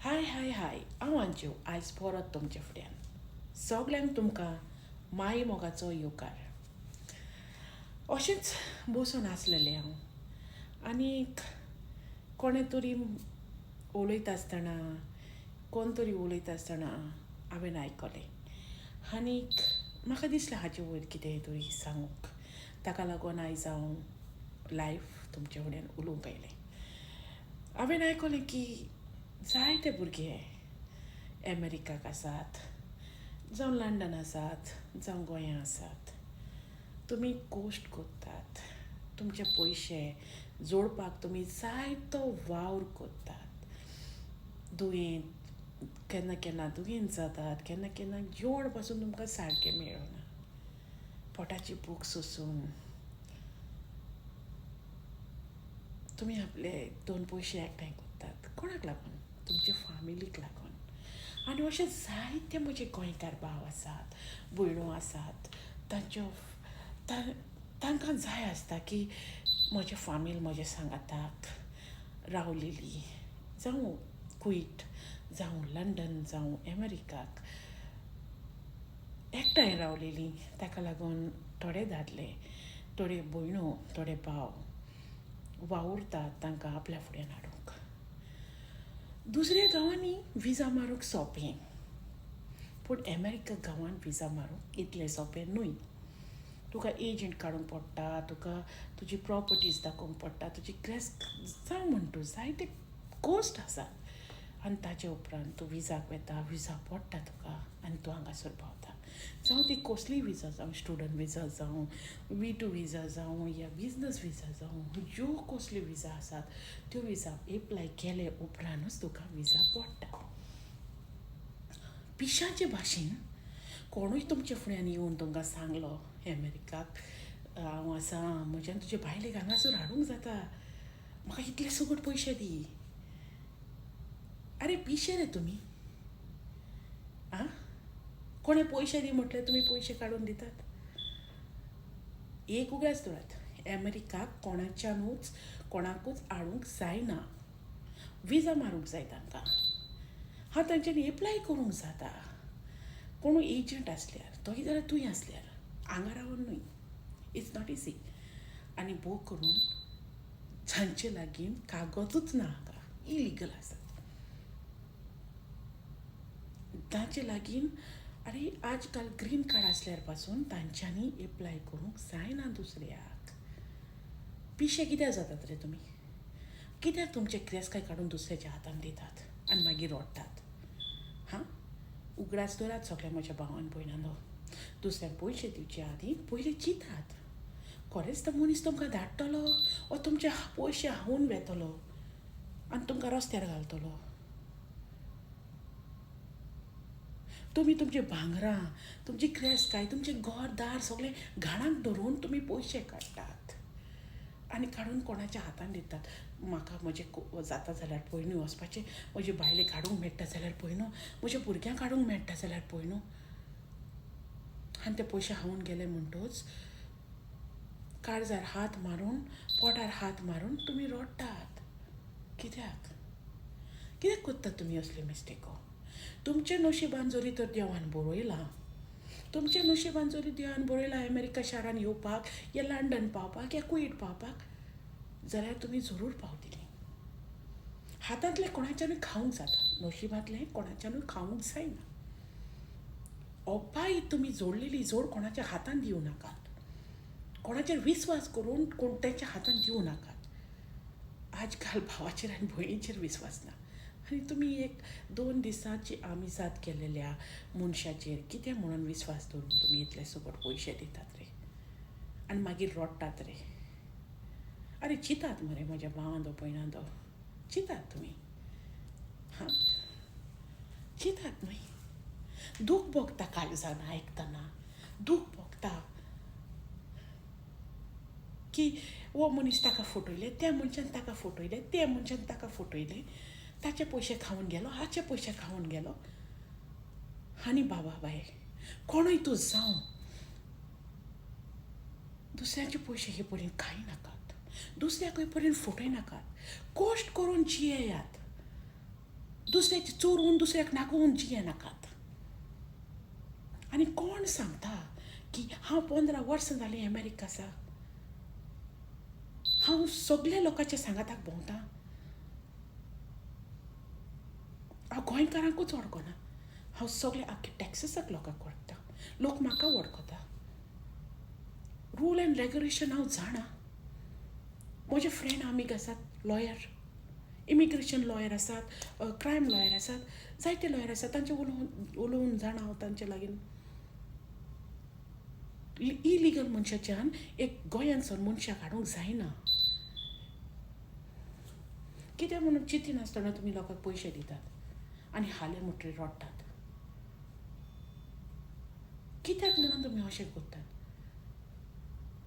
हाय हांव अंजू आयज परत तुमचे फुड्यान सगल्यांक तुमकां माई मोगाचो येवकार. अशेंच बसून आसलेलें हांव आनीक कोणे तरी उलयता आसतना कोण तरी उलयता आसतना हांवें आयकलें आनीक म्हाका दिसलें हाचे वयर कितें तरी सांगूंक. ताका लागून आयज हांव लायव्ह तुमचे फुड्यान उलोवंक आयलें. हांवें आयकलें की जायते भुरगे अमेरिकाक आसात जावं लंडन आसात जावं गोंयां आसात. तुमी कोश्ट कोत्तात, तुमचे पयशे जोडपाक तुमी जायतो वावर कोत्तात. केन्ना केन्ना दुयेंत जातात, केन्ना केन्ना जेवण पासून तुमकां सारकें मेळना. पोटाची भूक सोंसून तुमी आपले दोन पयशे एकठांय कोत्तात. कोणाक लागून? तुमचे फॅमिलीक लागून. आनी अशे जायते म्हजे गोंयकार भाव आसात, भयणो आसात. तांकां जाय आसता की म्हजे फामील म्हजे सांगाताक रावलेली जावं कुईट जावं लंडन जावं अमेरिकाक एकठांय रावलेली. ताका लागून थोडे दादले, थोडे भयणो, थोडे भाव वावुरतात तांकां आपल्या फुड्यान हाडूंक. दुसऱ्या गांवांनी विजा मारूंक सोंपें, पूण अमेरिका गांवांत विजा मारूंक इतलें सोंपें न्हय. तुका एजंट काडूंक पडटा, तुका तुजी प्रॉपर्टीज दाखोवंक पडटा, तुजी क्रेस्ट जावं म्हण तूं जायते कोस्ट आसा. आनी ताचे उपरांत तूं विजाक वेता, विजा पडटा तुका आनी तूं हांगासर पावता. जावं ती कसलीय विजा जावं, स्टुडंट विजा जावं, V2 विजा जावं या बिजनस विजा जावं, ज्यो कसल्यो विजा आसात त्यो विजा एप्लाय केले उपरांतूच तुका विजा पडटा. पिशाचे भाशेन कोणूय तुमचे फुड्यान येवन तुमकां सांगलो अमेरिकाक हांव आसा, म्हज्यान तुजे बायलेक हांगासर हाडूंक जाता, म्हाका इतले सगळे पयशे दी. अरे पिशे रे तुमी. आं कोणे पयशे दी म्हटल्यार तुमी पयशे काडून दितात. एक उगडास धरात, अमेरिकाक कोणाकूच हाडूंक जायना. विजा मारूंक जाय तांकां. तांच्यांनी एप्लाय करूंक जाता. कोणूय एजंट आसल्यार तोय जाल्यार तुवें आसल्यार हांगा रावन न्हय. It's not easy. आनी भोव करून जांचे लागीं कागजूच ना हांगा, इलिगल आसात. तांचे लागीं आज काल ग्रीन कार्ड आसल्यार पासून तांच्यांनी एप्लाय करूंक जायना दुसऱ्याक. पिशे कित्याक जातात रे तुमी? कित्याक तुमचे क्रेस्काय काडून दुसऱ्याच्या हातान दितात आनी मागीर रडटात? उगडास धरात सगळ्या म्हज्या भावान भयणांनो. दुसऱ्यांक पयशे दिवचे आदीं पयलीं चिंतात. खरेंच तो मनीस तुमकां धाडटलो वो तुमचे पयशे हावून वेतलो आनी तुमकां रस्त्यार घालतलो? तुमी तुमचे भांगरां, तुमची क्रेस्काय, तुमचें घर दार सगळें घाणाक धरून तुमी पयशे काडटात आनी काडून कोणाच्या हातान दितात. म्हाका म्हजें जाता जाल्यार पळय न्हय वचपाचें, म्हजे बायलेक हाडूंक मेळटा जाल्यार पळय न्हू, म्हज्या भुरग्यांक हाडूंक मेळटा जाल्यार पळय न्हू. आनी ते पयशे हावून गेले म्हणटूच काळजार हात मारून, पोटार हात मारून तुमी रडटात. कित्याक कोत्तात तुमी असल्यो मिस्टेको? तुमच्या नशिबान जरी तर देवान बरयलां, तुमच्या नशिबान जरी देवान बरयलां अमेरिका शारान येवपाक या लंडन पावपाक या कुईट पावपाक, जाल्यार तुमी जरूर पावतलीं. हातांतलें कोणाच्यानूय खावंक जाता, नशिबांतलें कोणाच्यानूय खावंक जायना. ओपाय तुमी जोडलेली जोड कोणाच्या हातान दिवं नाकात. कोणाचेर विस्वास करून तेंच्या हातान दिवं नाकात. आज काल भावाचेर आनी भयणीचेर विस्वास ना आनी तुमी 1-2 दिसांची आमिसाद केलेल्या मनशाचेर कितें म्हणून विस्वास दवरून तुमी इतले सगळे पयशे दितात रे आनी मागीर रडटात रे. अरे चिंतात मरे म्हज्या भावांदो भयणांदो, चिंतात तुमी. चिंतात न्हय. दूख भोगता काळजान आयकतना, दूख भोगता की वो मनीस ताका फटयले, त्या मनशान ताका फटयले, त्या मनशान ताका फटयले, ताचे पयशे खावन गेलो, हाचे पयशे खावन गेलो. आनी बाबा बाय कोणूय तूं जावं दुसऱ्याचे पयशे हे परेन खाय नाकात, दुसऱ्याकय परेन फटय नाकात. कोश्ट करून जियेयात. दुसऱ्याची चोरून दुसऱ्याक नागोवन जिये नाकात. आनी कोण सांगता की हांव 15 वर्सां जालीं अमेरिका आसा. हांव सगल्या लोकांच्या सांगाताक भोंवता. हांव गोंयकारांकूच वळखना, हांव सगल्या आख्या टॅक्सासाक लोकांक वळखता. लोक म्हाका वळखता. रूल एंड रेग्युलेशन हांव जाणा. म्हजे फ्रेंड आमीक आसात लॉयर, इमिग्रेशन लॉयर आसात, क्रायम लॉयर आसात, जायते लॉयर आसात. तांचे उलोवन जाणा हांव तांचे लागीं. इलिगल मनशाच्यान एक गोंयांतसून मनशाक हाडूंक जायना. कित्याक म्हणून चिंती नासतना तुमी लोकांक पयशे दितात आनी हाले मुटरी रडटात. कित्याक म्हणून तुमी अशें करतात?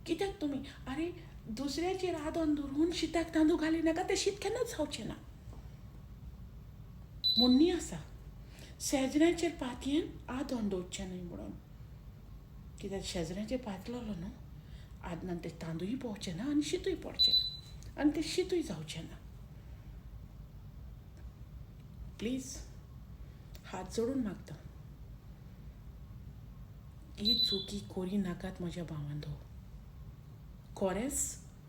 कित्याक तुमी अरे दुसऱ्याचेर आदोन धरून शिताक तांदूळ घालिनाका. तें शीत केन्नाच जावचें ना. म्हणणी आसा शेजऱ्याचेर पातयेन आदोन दवरचें न्हय म्हणून. कित्याक शेजऱ्याचेर पातलो न्हू, आदनान ते तांदूळय पावचे ना आनी शीतूय पडचें ना आनी तें शीतूय जावचें ना. प्लीज हात जोडून मागता, ही चुकी करी नाकात म्हज्या भावांदो. खरेंच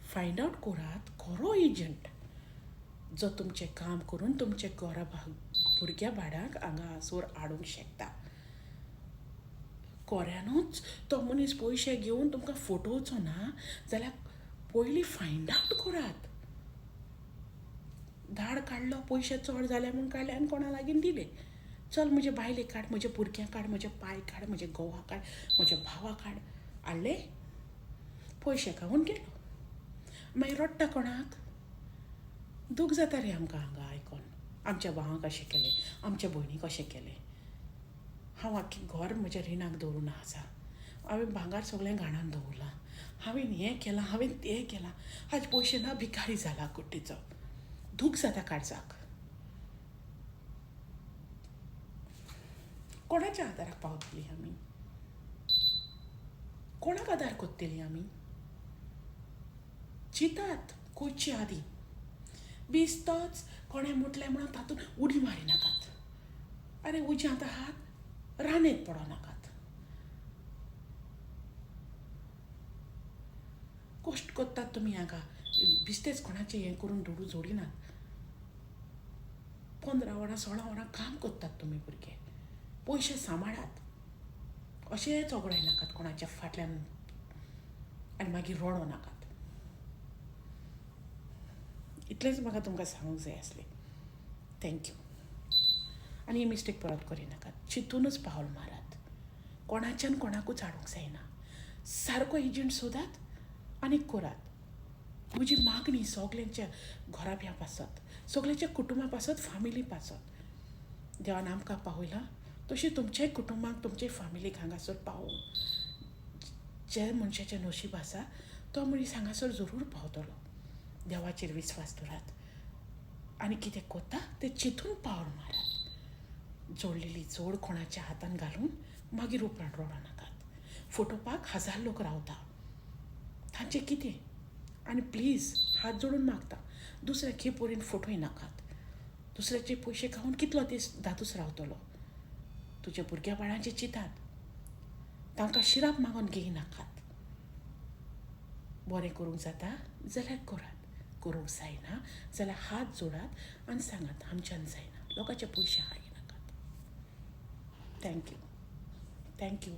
फायंड आवट करात खरो एजंट जो तुमचें काम करून तुमच्या घरा भुरग्या बाडाक हांगा आसोर हाडूंक शकता. खऱ्यानूच तो मनीस पयशे घेवन तुमकां फटोवचो ना जाल्यार पयलीं फायंड आवट करात. धाड काडलो, पयशे चड जाले म्हूण काडले आनी कोणा लागीं दिले. चल म्हजे बायले काड, म्हज्या भुरग्यां काड, म्हजे पाय काड, म्हजे घोवा काड, म्हज्या भावा काड. हाडले, पयशे खावून गेलो. मागीर रडटा कोणाक? दूख जाता रे आमकां हांगा आयकोन. आमच्या भावांक अशें केलें, आमच्या भयणीक अशें केलें. हांव आख्खें घर म्हज्या रिणाक दवरून आसा. हांवें भांगार सगळें घाणान दवरलां. हांवें हें केलां, हांवें तें केलां. आज पयशे ना, भिकारी जाला कुट्टीचो. दूख जाता काळजाक. कोणाच्या आदाराक पावतलीं आमी? कोणाक आदार कोत्तेलीं आमी? चिंतात कोयचे आदीं. बिस्तोच कोणें मुटलें म्हणून तातूंत उडी मारिनाकात. अरे उज्यांत आहात, रानेत पडनाकात. कश्ट कोत्तात तुमी हांगा, बिस्तेच कोणाचें हें करून धोडू जोडिनात. 15 वरां 16 वरां काम कोत्तात तुमी भुरगे. पयशे सांबाळात. अशेंच ओगडायनाकात कोणाच्या फाटल्यान आनी मागीर रडो नाकात. इतलेंच म्हाका तुमकां सांगूंक जाय आसलें. थँक्यू. आनी ही मिस्टेक परत करिनाकात. चिंतूनच पावल मारात. कोणाच्यान कोणाकूच हाडूंक जायना. सारको एजंट सोदात आनी करात. म्हजी मागणी सगल्यांच्या घरा पासत, सगल्यांच्या कुटुंबा पासत, फॅमिली पासत. देवान आमकां पावयलां तशी तुमच्याय कुटुंबाक, तुमचे फॅमिलीक हांगासर पावोवंक. जे मनशाचें नशीब आसा तो मनीस हांगासर जरूर पावतलो. देवाचेर विस्वास दवरात आनी कितें कोत्ता तें चिंतून पावल मारात. जोडलेली जोड कोणाच्या हातान घालून मागीर उपरांत रडो नाकात. फटोवपाक 1000 लोक रावता. तांचें कितें? आनी प्लीज हात जोडून मागता, दुसऱ्याक हे पोरीन फटोय नाकात. दुसऱ्याचे पयशे खावून कितलो दीस दादूस रावतलो? तुज्या भुरग्या बाळांचें चिंतात. तांकां शिराप मागून घेयनाकात. बरें करूंक जाता जाल्यार करात. करूंक जायना जाल्यार हात जोडात आनी सांगात आमच्यान जायना. लोकांचे पयशे हायनाकात. थँक्यू.